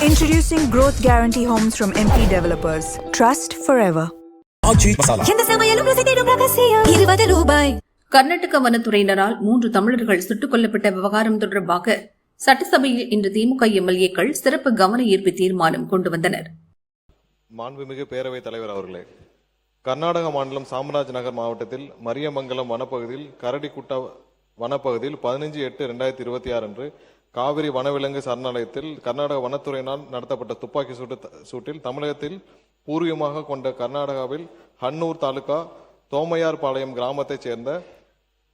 Introducing Growth Guarantee Homes from MP Developers. Trust forever. Karnataka வனத்துறையினரால் 3 தமிழர்கள் சுட்டுக் கொல்லப்பட்ட விவகாரம் தொடர்பாக சட்டசபையில் இன்று திமுக எம்எல்ஏக்கள் சிறப்பு கவன ஈர்ப்பு தீர்மானம் கொண்டு வந்தனர். மாண்புமிகு பேரவைத் தலைவர் அவர்களே, கர்நாடக மாநிலம் சாம்ராஜ் நகர் மாவட்டத்தில் மரியமங்கலம் வனப்பகுதியில் கரடிக்குட்டா வனப்பகுதியில் 15/8/2026 அன்று காவிரி வனவிலங்கு சரணாலயத்தில் கர்நாடக வனத்துறையினால் நடத்தப்பட்ட துப்பாக்கி சூட்டில் தமிழகத்தில் பூர்வீகமாக கொண்ட கர்நாடகாவில் ஹன்னூர் தாலுகா தோமையார் பாளையம் கிராமத்தைச் சேர்ந்த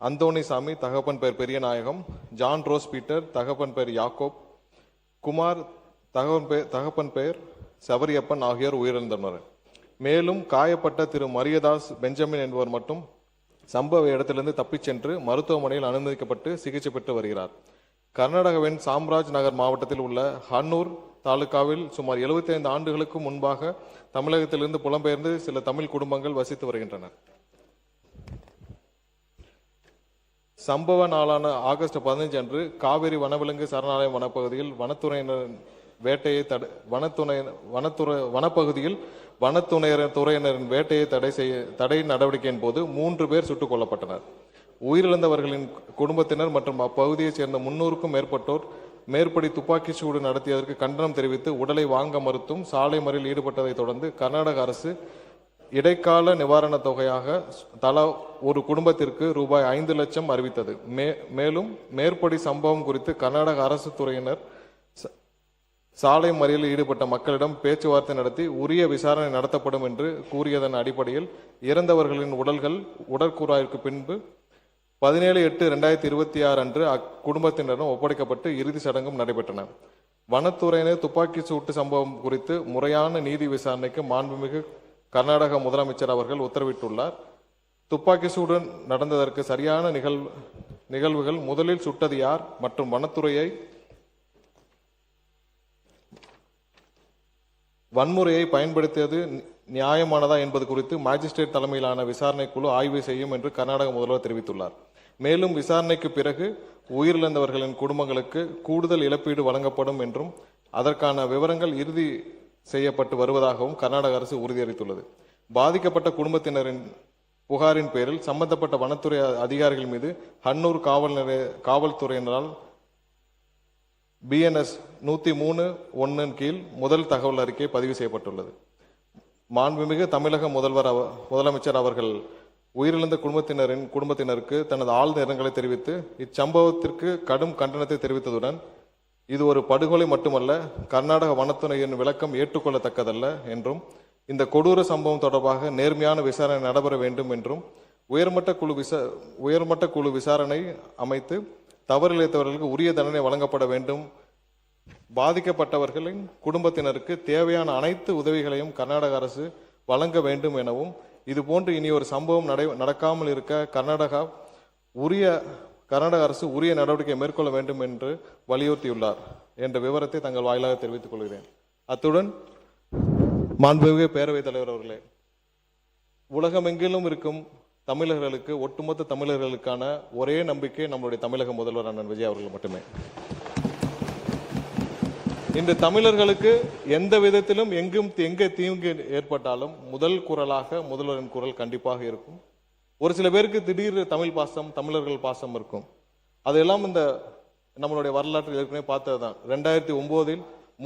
அந்தோணிசாமி தகப்பன் பெயர் பெரியநாயகம், ஜான் ரோஸ் பீட்டர் தகப்பன் பெயர் யாக்கோப், குமார் தகப்பன் பெயர் சபரியப்பன் ஆகியோர் உயிரிழந்தனர். மேலும் காயப்பட்ட திரு மரியதாஸ் பெஞ்சமின் என்பவர் மட்டும் சம்பவ இடத்திலிருந்து தப்பிச் சென்று மருத்துவமனையில் அனுமதிக்கப்பட்டு சிகிச்சை பெற்று வருகிறார். கர்நாடகாவின் சாம்ராஜ் நகர் மாவட்டத்தில் உள்ள ஹன்னூர் தாலுகாவில் சுமார் 75 ஆண்டுகளுக்கு முன்பாக தமிழகத்திலிருந்து புலம்பெயர்ந்து சில தமிழ் குடும்பங்கள் வசித்து வருகின்றனர். சம்பவ நாளான ஆகஸ்ட் 15 அன்று காவிரி வனவிலங்கு சரணாலயம் வனப்பகுதியில் வனத்துறையினரின் வேட்டையை தடை நடவடிக்கையின் போது 3 பேர் சுட்டுக் கொல்லப்பட்டனர். உயிரிழந்தவர்களின் குடும்பத்தினர் மற்றும் அப்பகுதியைச் சேர்ந்த 300க்கும் மேற்பட்டோர் மேற்படி துப்பாக்கி சூடு நடத்தியதற்கு கண்டனம் தெரிவித்து உடலை வாங்க மறுத்தும் சாலை மறியலில் ஈடுபட்டதை தொடர்ந்து கர்நாடக அரசு இடைக்கால நிவாரணத் தொகையாக தலா ஒரு குடும்பத்திற்கு ரூபாய் 5 லட்சம் அறிவித்தது. மேலும் மேற்படி சம்பவம் குறித்து கர்நாடக அரசு துறையினர் சாலை மறியலில் ஈடுபட்ட மக்களிடம் பேச்சுவார்த்தை நடத்தி உரிய விசாரணை நடத்தப்படும் என்று கூறியதன் அடிப்படையில் இறந்தவர்களின் உடல்கள் உடற்கூறாய்வுக்கு பின்பு 17/8/2026 அன்று அக்குடும்பத்தினரும் ஒப்படைக்கப்பட்டு இறுதி சடங்கும் நடைபெற்றன. வனத்துறையினர் துப்பாக்கி சூட்டு சம்பவம் குறித்து முறையான நீதி விசாரணைக்கு மாண்புமிகு கர்நாடக முதலமைச்சர் அவர்கள் உத்தரவிட்டுள்ளார். துப்பாக்கி சூடு நடந்ததற்கு சரியான நிகழ்வுகள், முதலில் சுட்டது யார் மற்றும் வனத்துறையை வன்முறையை பயன்படுத்தியது நியாயமானதா என்பது குறித்து மாஜிஸ்ட்ரேட் தலைமையிலான விசாரணை குழு ஆய்வு செய்யும் என்று கர்நாடக முதல்வர் தெரிவித்துள்ளார். மேலும் விசாரணைக்கு பிறகு உயிரிழந்தவர்களின் குடும்பங்களுக்கு கூடுதல் இழப்பீடு வழங்கப்படும் என்றும் அதற்கான விவரங்கள் இறுதி செய்யப்பட்டு வருவதாகவும் கர்நாடக அரசு உறுதியளித்துள்ளது. பாதிக்கப்பட்ட குடும்பத்தினரின் புகாரின் பேரில் சம்பந்தப்பட்ட வனத்துறை அதிகாரிகள் மீது ஹன்னூர் காவல்துறையினரால் BNS 103(1) கீழ் முதல் தகவல் அறிக்கை பதிவு செய்யப்பட்டுள்ளது. மாண்புமிகு தமிழக முதலமைச்சர் அவர்கள் உயிரிழந்த குடும்பத்தினருக்கு தனது ஆழ்ந்த இரங்கலை தெரிவித்து இச்சம்பவத்திற்கு கடும் கண்டனத்தை தெரிவித்ததுடன் இது ஒரு படுகொலை மட்டுமல்ல, கர்நாடக வனத்துறையின் விளக்கம் ஏற்றுக்கொள்ளத்தக்கதல்ல என்றும் இந்த கொடூர சம்பவம் தொடர்பாக நேர்மையான விசாரணை நடைபெற வேண்டும் என்றும் உயர்மட்ட குழு விசாரணை அமைத்து தவறிழைத்தவர்களுக்கு உரிய தண்டனை வழங்கப்பட வேண்டும். பாதிக்கப்பட்டவர்களின் குடும்பத்தினருக்கு தேவையான அனைத்து உதவிகளையும் கர்நாடக அரசு வழங்க வேண்டும் எனவும் இதுபோன்று இனி ஒரு சம்பவம் நடக்காமல் இருக்க கர்நாடக அரசு உரிய நடவடிக்கை மேற்கொள்ள வேண்டும் என்று வலியுறுத்தியுள்ளார் என்ற விவரத்தை தங்கள் வாயிலாக தெரிவித்துக் கொள்கிறேன். அத்துடன் மாண்புமிகு பேரவைத் தலைவர் அவர்களே, உலகமெங்கிலும் இருக்கும் தமிழர்களுக்கு, ஒட்டுமொத்த தமிழர்களுக்கான ஒரே நம்பிக்கை நம்முடைய தமிழக முதல்வர் அண்ணன் விஜய் அவர்கள் மட்டுமே. இந்த தமிழர்களுக்கு எந்த விதத்திலும் எங்கே தீங்கு ஏற்பட்டாலும் முதல் குரலாக முதல்வரின் குரல் கண்டிப்பாக இருக்கும். ஒரு சில பேருக்கு திடீர் தமிழ் பாசம், தமிழர்கள் பாசம் இருக்கும். அதெல்லாம் இந்த நம்மளுடைய வரலாற்றில் ஏற்கனவே பார்த்ததுதான். 2009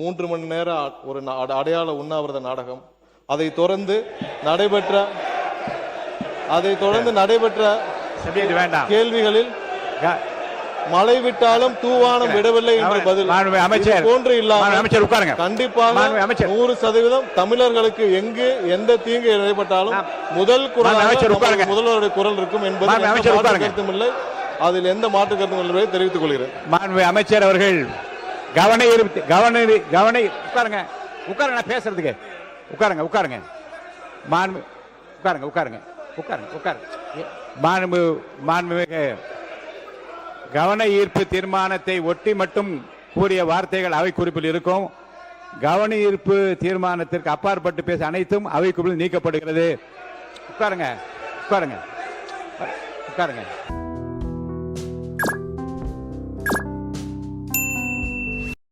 3 மணி நேர ஒரு அடையாள உண்ணாவிரத நாடகம், அதை தொடர்ந்து நடைபெற்ற கேள்விகளில் மழை விட்டாலும் தூவானம் விடவில்லை என்று பதில் போன்று இல்லாமல் கண்டிப்பாக 100% தமிழர்களுக்கு எங்கு எந்த தீங்கு ஏற்பட்டாலும் முதல் குரல் முதல்வருடைய குரல் இருக்கும் என்பது கருத்துமில்லை. அதில் எந்த மாற்று கருத்தும் இல்லை தெரிவித்துக் கொள்கிறேன். அமைச்சர் அவர்கள் உட்காருங்க, பேசுறதுக்கு உட்காருங்க. மாண்புமிகு கவன ஈர்ப்பு தீர்மானத்தை ஒட்டி மட்டும் கூறிய வார்த்தைகள் அவை குறிப்பில் இருக்கும். கவன ஈர்ப்பு தீர்மானத்திற்கு அப்பாற்பட்டு பேச அனைத்தும் அவை குறிப்பில் நீக்கப்படுகிறது. உட்காருங்க.